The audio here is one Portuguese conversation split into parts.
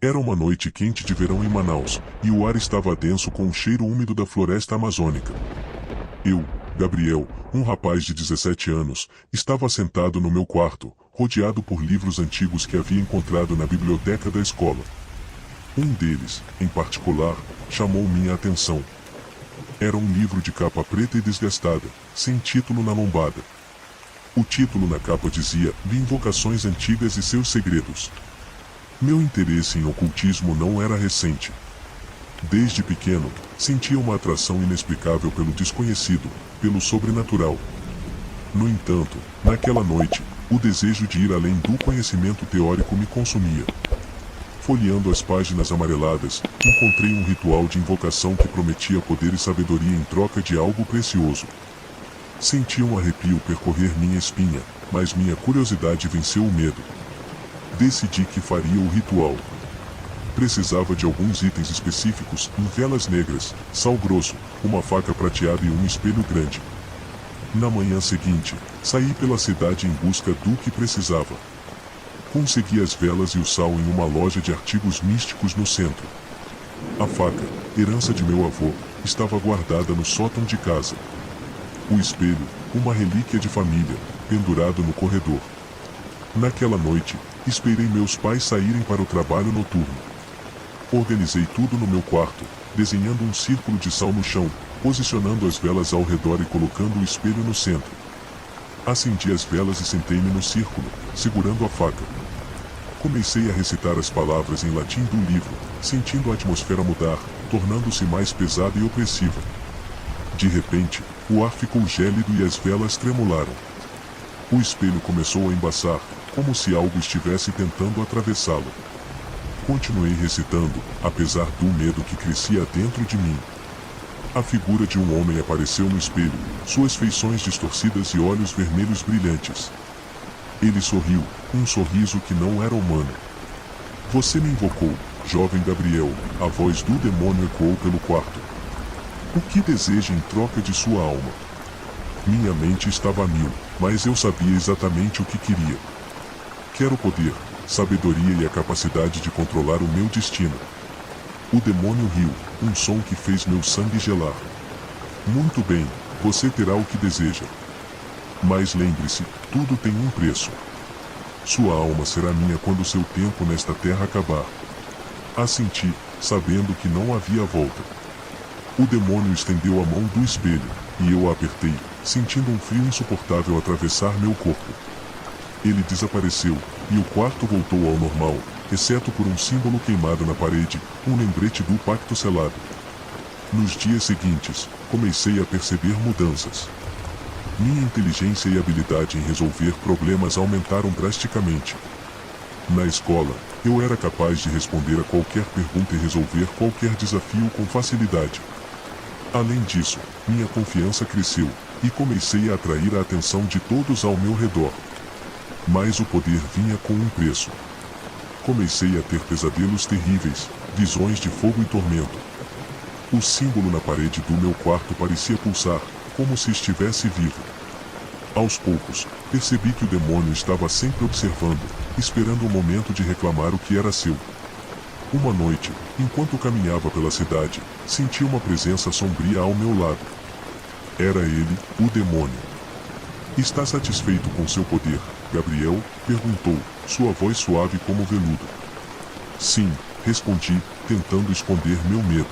Era uma noite quente de verão em Manaus, e o ar estava denso com o cheiro úmido da floresta amazônica. Eu, Gabriel, um rapaz de 17 anos, estava sentado no meu quarto, rodeado por livros antigos que havia encontrado na biblioteca da escola. Um deles, em particular, chamou minha atenção. Era um livro de capa preta e desgastada, sem título na lombada. O título na capa dizia Invocações Antigas e Seus Segredos. Meu interesse em ocultismo não era recente. Desde pequeno, sentia uma atração inexplicável pelo desconhecido, pelo sobrenatural. No entanto, naquela noite, o desejo de ir além do conhecimento teórico me consumia. Folheando as páginas amareladas, encontrei um ritual de invocação que prometia poder e sabedoria em troca de algo precioso. Senti um arrepio percorrer minha espinha, mas minha curiosidade venceu o medo. Decidi que faria o ritual. Precisava de alguns itens específicos, velas negras, sal grosso, uma faca prateada e um espelho grande. Na manhã seguinte, saí pela cidade em busca do que precisava. Consegui as velas e o sal em uma loja de artigos místicos no centro. A faca, herança de meu avô, estava guardada no sótão de casa. O espelho, uma relíquia de família, pendurado no corredor. Naquela noite, esperei meus pais saírem para o trabalho noturno. Organizei tudo no meu quarto, desenhando um círculo de sal no chão, posicionando as velas ao redor e colocando o espelho no centro. Acendi as velas e sentei-me no círculo, segurando a faca. Comecei a recitar as palavras em latim do livro, sentindo a atmosfera mudar, tornando-se mais pesada e opressiva. De repente, o ar ficou gélido e as velas tremularam. O espelho começou a embaçar, como se algo estivesse tentando atravessá-lo. Continuei recitando, apesar do medo que crescia dentro de mim. A figura de um homem apareceu no espelho, suas feições distorcidas e olhos vermelhos brilhantes. Ele sorriu, um sorriso que não era humano. Você me invocou, jovem Gabriel, a voz do demônio ecoou pelo quarto. O que deseja em troca de sua alma? Minha mente estava a mil, mas eu sabia exatamente o que queria. Quero poder, sabedoria e a capacidade de controlar o meu destino. O demônio riu, um som que fez meu sangue gelar. Muito bem, você terá o que deseja. Mas lembre-se, tudo tem um preço. Sua alma será minha quando seu tempo nesta terra acabar. Assenti, sabendo que não havia volta. O demônio estendeu a mão do espelho, e eu a apertei, sentindo um frio insuportável atravessar meu corpo. Ele desapareceu, e o quarto voltou ao normal, exceto por um símbolo queimado na parede, um lembrete do pacto selado. Nos dias seguintes, comecei a perceber mudanças. Minha inteligência e habilidade em resolver problemas aumentaram drasticamente. Na escola, eu era capaz de responder a qualquer pergunta e resolver qualquer desafio com facilidade. Além disso, minha confiança cresceu, e comecei a atrair a atenção de todos ao meu redor. Mas o poder vinha com um preço. Comecei a ter pesadelos terríveis, visões de fogo e tormento. O símbolo na parede do meu quarto parecia pulsar, como se estivesse vivo. Aos poucos, percebi que o demônio estava sempre observando, esperando o momento de reclamar o que era seu. Uma noite, enquanto caminhava pela cidade, senti uma presença sombria ao meu lado. Era ele, o demônio. Está satisfeito com seu poder, Gabriel? Perguntou, sua voz suave como veludo. Sim, respondi, tentando esconder meu medo.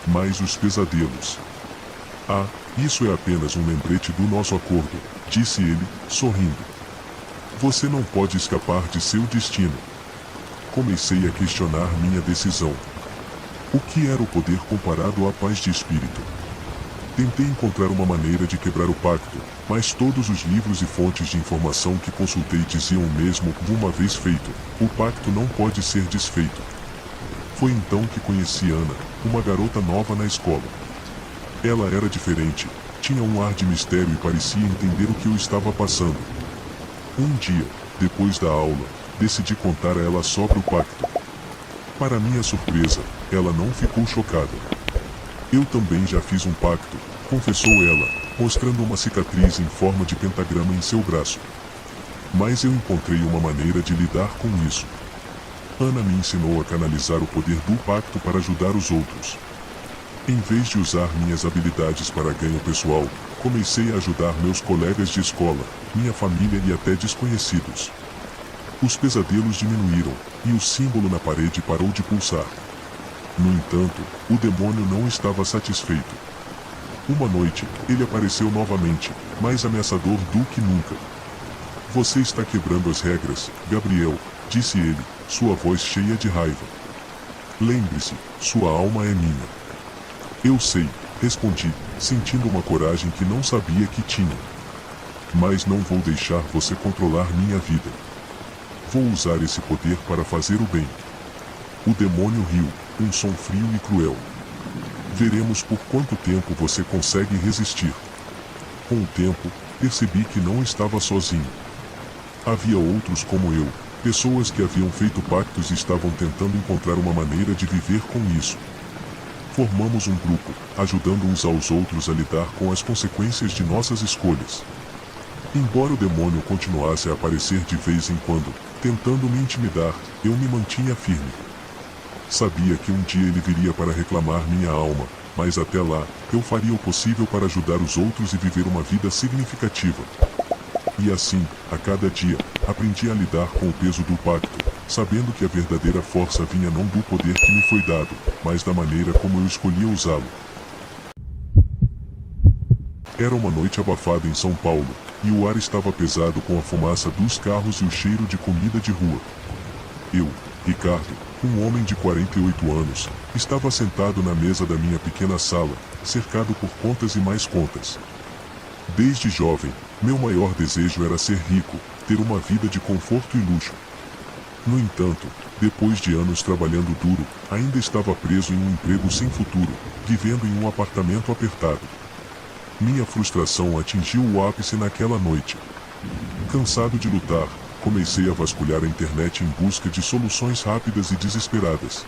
Mas os pesadelos. Ah, isso é apenas um lembrete do nosso acordo, disse ele, sorrindo. Você não pode escapar de seu destino. Comecei a questionar minha decisão. O que era o poder comparado à paz de espírito? Tentei encontrar uma maneira de quebrar o pacto, mas todos os livros e fontes de informação que consultei diziam o mesmo, uma vez feito, o pacto não pode ser desfeito. Foi então que conheci Ana, uma garota nova na escola. Ela era diferente, tinha um ar de mistério e parecia entender o que eu estava passando. Um dia, depois da aula, decidi contar a ela sobre o pacto. Para minha surpresa, ela não ficou chocada. Eu também já fiz um pacto, confessou ela, mostrando uma cicatriz em forma de pentagrama em seu braço. Mas eu encontrei uma maneira de lidar com isso. Ana me ensinou a canalizar o poder do pacto para ajudar os outros. Em vez de usar minhas habilidades para ganho pessoal, comecei a ajudar meus colegas de escola, minha família e até desconhecidos. Os pesadelos diminuíram, e o símbolo na parede parou de pulsar. No entanto, o demônio não estava satisfeito. Uma noite, ele apareceu novamente, mais ameaçador do que nunca. Você está quebrando as regras, Gabriel, disse ele, sua voz cheia de raiva. Lembre-se, sua alma é minha. Eu sei, respondi, sentindo uma coragem que não sabia que tinha. Mas não vou deixar você controlar minha vida. Vou usar esse poder para fazer o bem. O demônio riu, um som frio e cruel. Veremos por quanto tempo você consegue resistir. Com o tempo, percebi que não estava sozinho. Havia outros como eu, pessoas que haviam feito pactos e estavam tentando encontrar uma maneira de viver com isso. Formamos um grupo, ajudando uns aos outros a lidar com as consequências de nossas escolhas. Embora o demônio continuasse a aparecer de vez em quando, tentando me intimidar, eu me mantinha firme. Sabia que um dia ele viria para reclamar minha alma, mas até lá, eu faria o possível para ajudar os outros e viver uma vida significativa. E assim, a cada dia, aprendi a lidar com o peso do pacto, sabendo que a verdadeira força vinha não do poder que me foi dado, mas da maneira como eu escolhia usá-lo. Era uma noite abafada em São Paulo, e o ar estava pesado com a fumaça dos carros e o cheiro de comida de rua. Eu, Ricardo, um homem de 48 anos, estava sentado na mesa da minha pequena sala, cercado por contas e mais contas. Desde jovem, meu maior desejo era ser rico, ter uma vida de conforto e luxo. No entanto, depois de anos trabalhando duro, ainda estava preso em um emprego sem futuro, vivendo em um apartamento apertado. Minha frustração atingiu o ápice naquela noite. Cansado de lutar, comecei a vasculhar a internet em busca de soluções rápidas e desesperadas.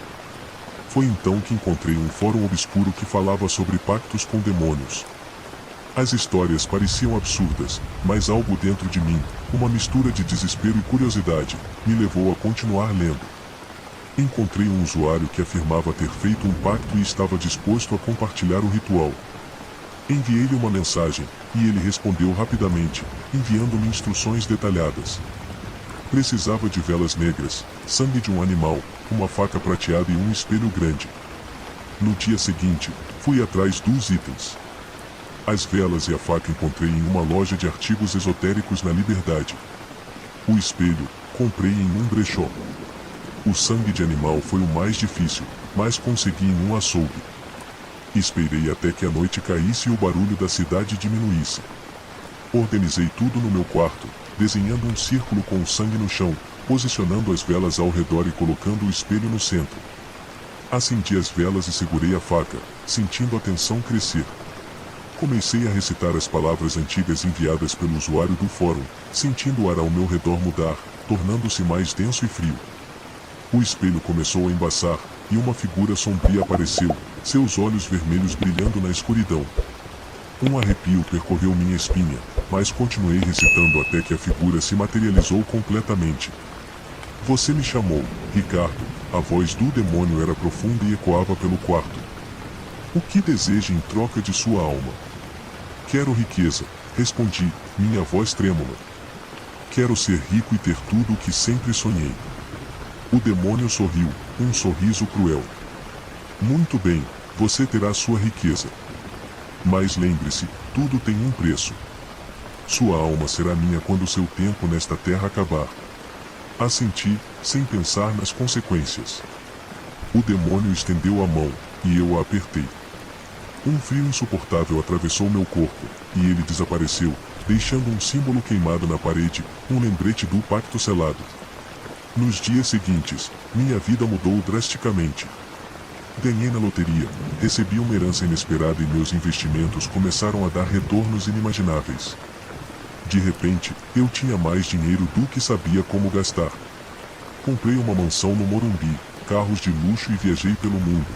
Foi então que encontrei um fórum obscuro que falava sobre pactos com demônios. As histórias pareciam absurdas, mas algo dentro de mim, uma mistura de desespero e curiosidade, me levou a continuar lendo. Encontrei um usuário que afirmava ter feito um pacto e estava disposto a compartilhar o ritual. Enviei-lhe uma mensagem, e ele respondeu rapidamente, enviando-me instruções detalhadas. Precisava de velas negras, sangue de um animal, uma faca prateada e um espelho grande. No dia seguinte, fui atrás dos itens. As velas e a faca encontrei em uma loja de artigos esotéricos na Liberdade. O espelho, comprei em um brechó. O sangue de animal foi o mais difícil, mas consegui em um açougue. Esperei até que a noite caísse e o barulho da cidade diminuísse. Organizei tudo no meu quarto, desenhando um círculo com o sangue no chão, posicionando as velas ao redor e colocando o espelho no centro. Acendi as velas e segurei a faca, sentindo a tensão crescer. Comecei a recitar as palavras antigas enviadas pelo usuário do fórum, sentindo o ar ao meu redor mudar, tornando-se mais denso e frio. O espelho começou a embaçar, e uma figura sombria apareceu, seus olhos vermelhos brilhando na escuridão. Um arrepio percorreu minha espinha, mas continuei recitando até que a figura se materializou completamente. Você me chamou, Ricardo. A voz do demônio era profunda e ecoava pelo quarto. O que deseja em troca de sua alma? Quero riqueza, respondi, minha voz trêmula. Quero ser rico e ter tudo o que sempre sonhei. O demônio sorriu, um sorriso cruel. Muito bem, você terá sua riqueza. Mas lembre-se, tudo tem um preço. Sua alma será minha quando seu tempo nesta terra acabar. Assenti, sem pensar nas consequências. O demônio estendeu a mão, e eu a apertei. Um frio insuportável atravessou meu corpo, e ele desapareceu, deixando um símbolo queimado na parede, um lembrete do pacto selado. Nos dias seguintes, minha vida mudou drasticamente. Ganhei na loteria, recebi uma herança inesperada e meus investimentos começaram a dar retornos inimagináveis. De repente, eu tinha mais dinheiro do que sabia como gastar. Comprei uma mansão no Morumbi, carros de luxo e viajei pelo mundo.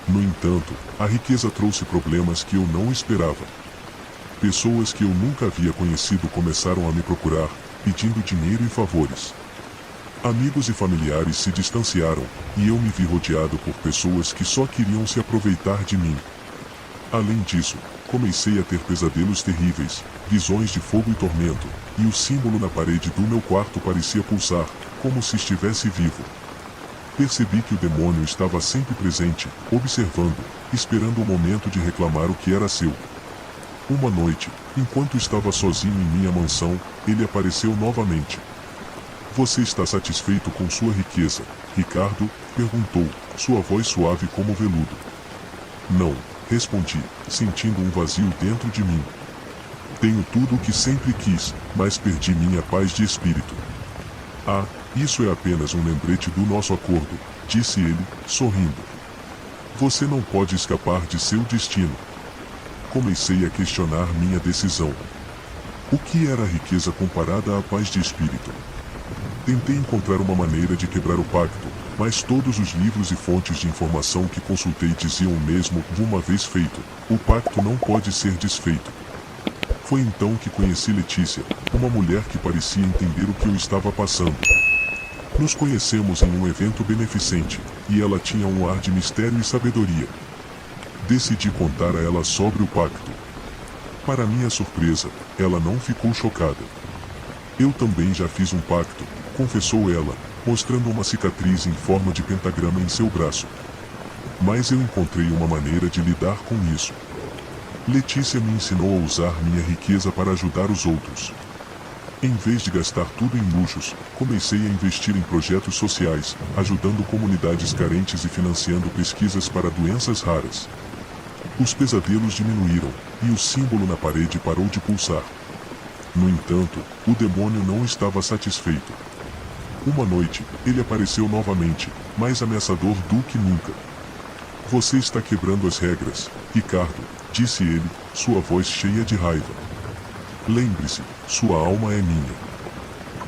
No entanto, a riqueza trouxe problemas que eu não esperava. Pessoas que eu nunca havia conhecido começaram a me procurar, pedindo dinheiro e favores. Amigos e familiares se distanciaram, e eu me vi rodeado por pessoas que só queriam se aproveitar de mim. Além disso, comecei a ter pesadelos terríveis, visões de fogo e tormento, e o símbolo na parede do meu quarto parecia pulsar, como se estivesse vivo. Percebi que o demônio estava sempre presente, observando, esperando o momento de reclamar o que era seu. Uma noite, enquanto estava sozinho em minha mansão, ele apareceu novamente. Você está satisfeito com sua riqueza, Ricardo? Perguntou, sua voz suave como veludo. Não, respondi, sentindo um vazio dentro de mim. Tenho tudo o que sempre quis, mas perdi minha paz de espírito. Ah, isso é apenas um lembrete do nosso acordo, disse ele, sorrindo. Você não pode escapar de seu destino. Comecei a questionar minha decisão. O que era a riqueza comparada à paz de espírito? Tentei encontrar uma maneira de quebrar o pacto, mas todos os livros e fontes de informação que consultei diziam o mesmo: uma vez feito, o pacto não pode ser desfeito. Foi então que conheci Letícia, uma mulher que parecia entender o que eu estava passando. Nos conhecemos em um evento beneficente, e ela tinha um ar de mistério e sabedoria. Decidi contar a ela sobre o pacto. Para minha surpresa, ela não ficou chocada. Eu também já fiz um pacto, confessou ela, mostrando uma cicatriz em forma de pentagrama em seu braço. Mas eu encontrei uma maneira de lidar com isso. Letícia me ensinou a usar minha riqueza para ajudar os outros. Em vez de gastar tudo em luxos, comecei a investir em projetos sociais, ajudando comunidades carentes e financiando pesquisas para doenças raras. Os pesadelos diminuíram, e o símbolo na parede parou de pulsar. No entanto, o demônio não estava satisfeito. Uma noite, ele apareceu novamente, mais ameaçador do que nunca. Você está quebrando as regras, Ricardo, disse ele, sua voz cheia de raiva. Lembre-se, sua alma é minha.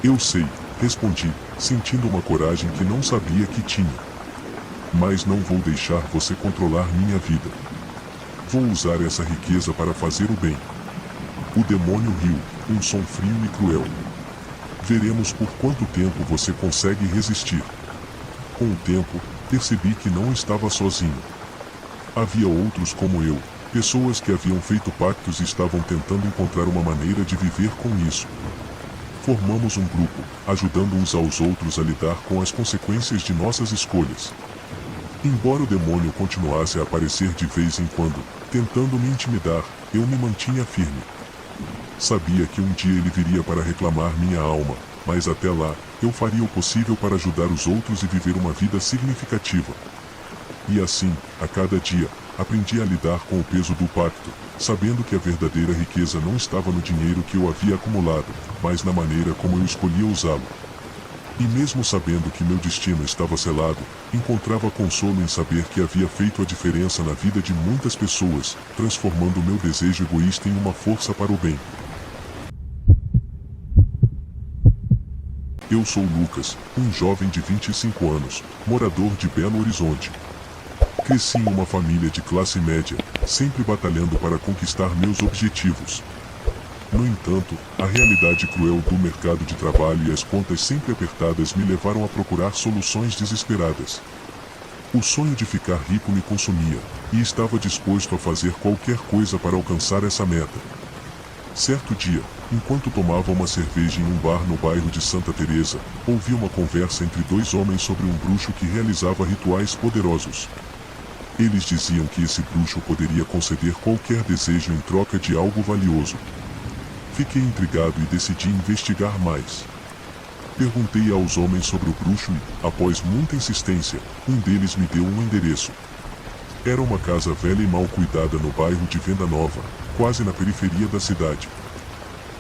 Eu sei, respondi, sentindo uma coragem que não sabia que tinha. Mas não vou deixar você controlar minha vida. Vou usar essa riqueza para fazer o bem. O demônio riu, um som frio e cruel. Veremos por quanto tempo você consegue resistir. Com o tempo, percebi que não estava sozinho. Havia outros como eu, pessoas que haviam feito pactos e estavam tentando encontrar uma maneira de viver com isso. Formamos um grupo, ajudando uns aos outros a lidar com as consequências de nossas escolhas. Embora o demônio continuasse a aparecer de vez em quando, tentando me intimidar, eu me mantinha firme. Sabia que um dia ele viria para reclamar minha alma, mas até lá, eu faria o possível para ajudar os outros e viver uma vida significativa. E assim, a cada dia, aprendi a lidar com o peso do pacto, sabendo que a verdadeira riqueza não estava no dinheiro que eu havia acumulado, mas na maneira como eu escolhia usá-lo. E mesmo sabendo que meu destino estava selado, encontrava consolo em saber que havia feito a diferença na vida de muitas pessoas, transformando meu desejo egoísta em uma força para o bem. Eu sou Lucas, um jovem de 25 anos, morador de Belo Horizonte. Cresci em uma família de classe média, sempre batalhando para conquistar meus objetivos. No entanto, a realidade cruel do mercado de trabalho e as contas sempre apertadas me levaram a procurar soluções desesperadas. O sonho de ficar rico me consumia, e estava disposto a fazer qualquer coisa para alcançar essa meta. Certo dia, enquanto tomava uma cerveja em um bar no bairro de Santa Teresa, ouvi uma conversa entre dois homens sobre um bruxo que realizava rituais poderosos. Eles diziam que esse bruxo poderia conceder qualquer desejo em troca de algo valioso. Fiquei intrigado e decidi investigar mais. Perguntei aos homens sobre o bruxo e, após muita insistência, um deles me deu um endereço. Era uma casa velha e mal cuidada no bairro de Venda Nova, quase na periferia da cidade.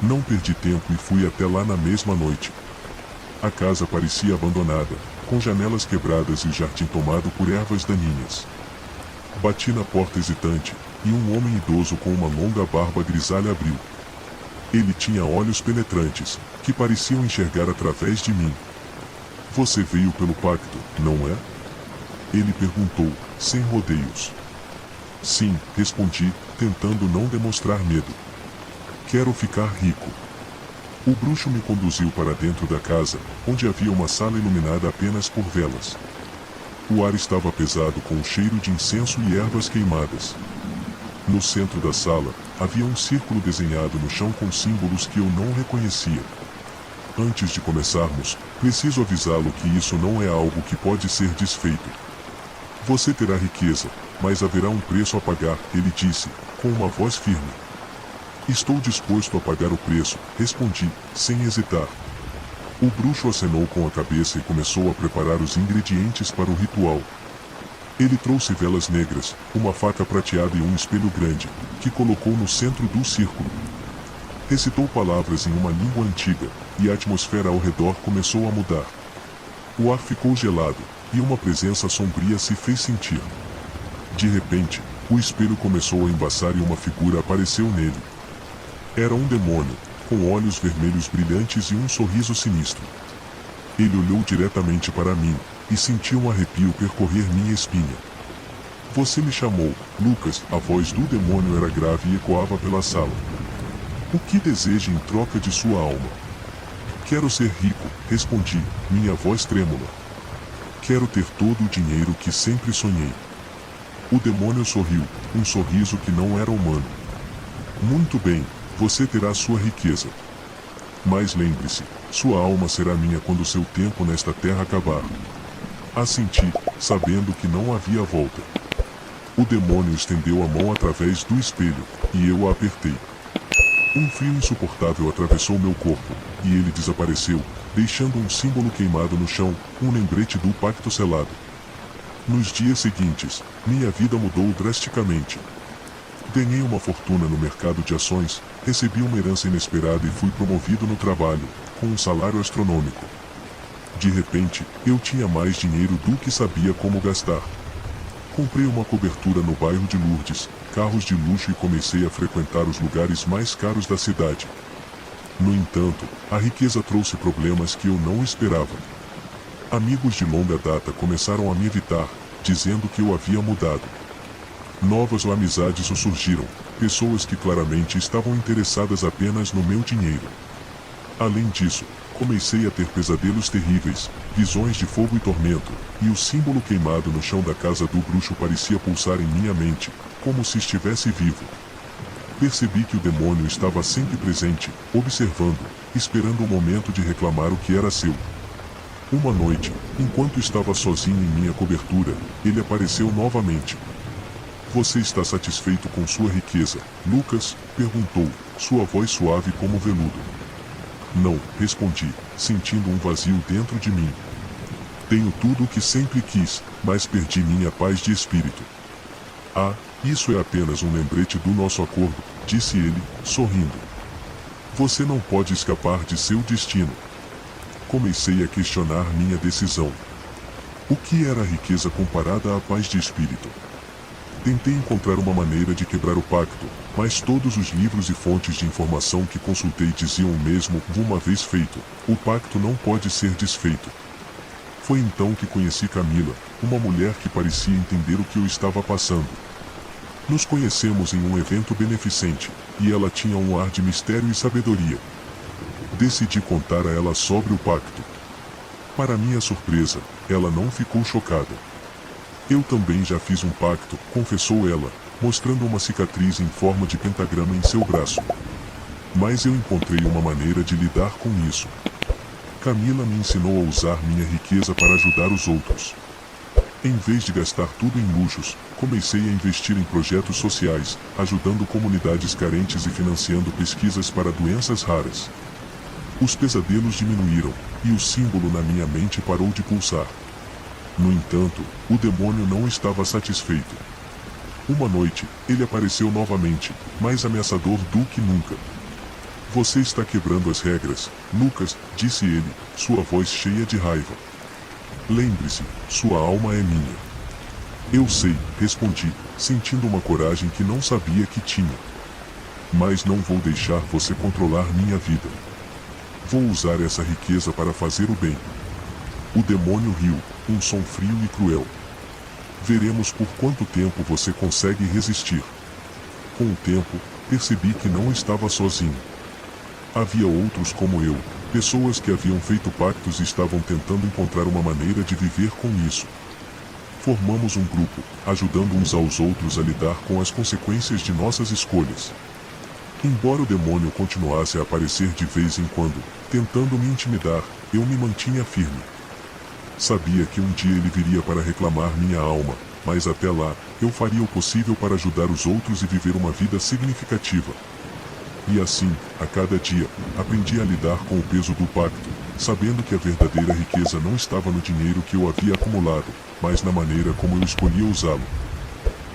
Não perdi tempo e fui até lá na mesma noite. A casa parecia abandonada, com janelas quebradas e o jardim tomado por ervas daninhas. Bati na porta hesitante, e um homem idoso com uma longa barba grisalha abriu. Ele tinha olhos penetrantes, que pareciam enxergar através de mim. Você veio pelo pacto, não é? Ele perguntou, sem rodeios. Sim, respondi, tentando não demonstrar medo. Quero ficar rico. O bruxo me conduziu para dentro da casa, onde havia uma sala iluminada apenas por velas. O ar estava pesado com o cheiro de incenso e ervas queimadas. No centro da sala, havia um círculo desenhado no chão com símbolos que eu não reconhecia. Antes de começarmos, preciso avisá-lo que isso não é algo que pode ser desfeito. Você terá riqueza, mas haverá um preço a pagar, ele disse, com uma voz firme. Estou disposto a pagar o preço, respondi, sem hesitar. O bruxo acenou com a cabeça e começou a preparar os ingredientes para o ritual. Ele trouxe velas negras, uma faca prateada e um espelho grande, que colocou no centro do círculo. Recitou palavras em uma língua antiga, e a atmosfera ao redor começou a mudar. O ar ficou gelado, e uma presença sombria se fez sentir. De repente, o espelho começou a embaçar e uma figura apareceu nele. Era um demônio, com olhos vermelhos brilhantes e um sorriso sinistro. Ele olhou diretamente para mim, e senti um arrepio percorrer minha espinha. Você me chamou, Lucas, a voz do demônio era grave e ecoava pela sala. O que deseja em troca de sua alma? Quero ser rico, respondi, minha voz trêmula. Quero ter todo o dinheiro que sempre sonhei. O demônio sorriu, um sorriso que não era humano. Muito bem, você terá sua riqueza. Mas lembre-se, sua alma será minha quando seu tempo nesta terra acabar. Assenti, sabendo que não havia volta. O demônio estendeu a mão através do espelho, e eu a apertei. Um frio insuportável atravessou meu corpo, e ele desapareceu, deixando um símbolo queimado no chão, um lembrete do pacto selado. Nos dias seguintes, minha vida mudou drasticamente. Ganhei uma fortuna no mercado de ações, recebi uma herança inesperada e fui promovido no trabalho, com um salário astronômico. De repente, eu tinha mais dinheiro do que sabia como gastar. Comprei uma cobertura no bairro de Lourdes, carros de luxo e comecei a frequentar os lugares mais caros da cidade. No entanto, a riqueza trouxe problemas que eu não esperava. Amigos de longa data começaram a me evitar, dizendo que eu havia mudado. Novas amizades surgiram, pessoas que claramente estavam interessadas apenas no meu dinheiro. Além disso, comecei a ter pesadelos terríveis, visões de fogo e tormento, e o símbolo queimado no chão da casa do bruxo parecia pulsar em minha mente, como se estivesse vivo. Percebi que o demônio estava sempre presente, observando, esperando o momento de reclamar o que era seu. Uma noite, enquanto estava sozinho em minha cobertura, ele apareceu novamente. Você está satisfeito com sua riqueza, Lucas? Perguntou, sua voz suave como veludo. Não, respondi, sentindo um vazio dentro de mim. Tenho tudo o que sempre quis, mas perdi minha paz de espírito. Ah, isso é apenas um lembrete do nosso acordo, disse ele, sorrindo. Você não pode escapar de seu destino. Comecei a questionar minha decisão. O que era a riqueza comparada à paz de espírito? Tentei encontrar uma maneira de quebrar o pacto, mas todos os livros e fontes de informação que consultei diziam o mesmo, uma vez feito, o pacto não pode ser desfeito. Foi então que conheci Camila, uma mulher que parecia entender o que eu estava passando. Nos conhecemos em um evento beneficente, e ela tinha um ar de mistério e sabedoria. Decidi contar a ela sobre o pacto. Para minha surpresa, ela não ficou chocada. Eu também já fiz um pacto, confessou ela, mostrando uma cicatriz em forma de pentagrama em seu braço. Mas eu encontrei uma maneira de lidar com isso. Camila me ensinou a usar minha riqueza para ajudar os outros. Em vez de gastar tudo em luxos, comecei a investir em projetos sociais, ajudando comunidades carentes e financiando pesquisas para doenças raras. Os pesadelos diminuíram, e o símbolo na minha mente parou de pulsar. No entanto, o demônio não estava satisfeito. Uma noite, ele apareceu novamente, mais ameaçador do que nunca. Você está quebrando as regras, Lucas, disse ele, sua voz cheia de raiva. Lembre-se, sua alma é minha. Eu sei, respondi, sentindo uma coragem que não sabia que tinha. Mas não vou deixar você controlar minha vida. Vou usar essa riqueza para fazer o bem. O demônio riu, um som frio e cruel. Veremos por quanto tempo você consegue resistir. Com o tempo, percebi que não estava sozinho. Havia outros como eu, pessoas que haviam feito pactos e estavam tentando encontrar uma maneira de viver com isso. Formamos um grupo, ajudando uns aos outros a lidar com as consequências de nossas escolhas. Embora o demônio continuasse a aparecer de vez em quando, tentando me intimidar, eu me mantinha firme. Sabia que um dia ele viria para reclamar minha alma, mas até lá, eu faria o possível para ajudar os outros e viver uma vida significativa. E assim, a cada dia, aprendi a lidar com o peso do pacto, sabendo que a verdadeira riqueza não estava no dinheiro que eu havia acumulado, mas na maneira como eu escolhia usá-lo.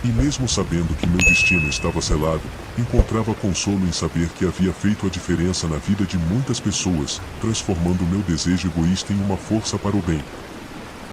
E mesmo sabendo que meu destino estava selado, encontrava consolo em saber que havia feito a diferença na vida de muitas pessoas, transformando meu desejo egoísta em uma força para o bem.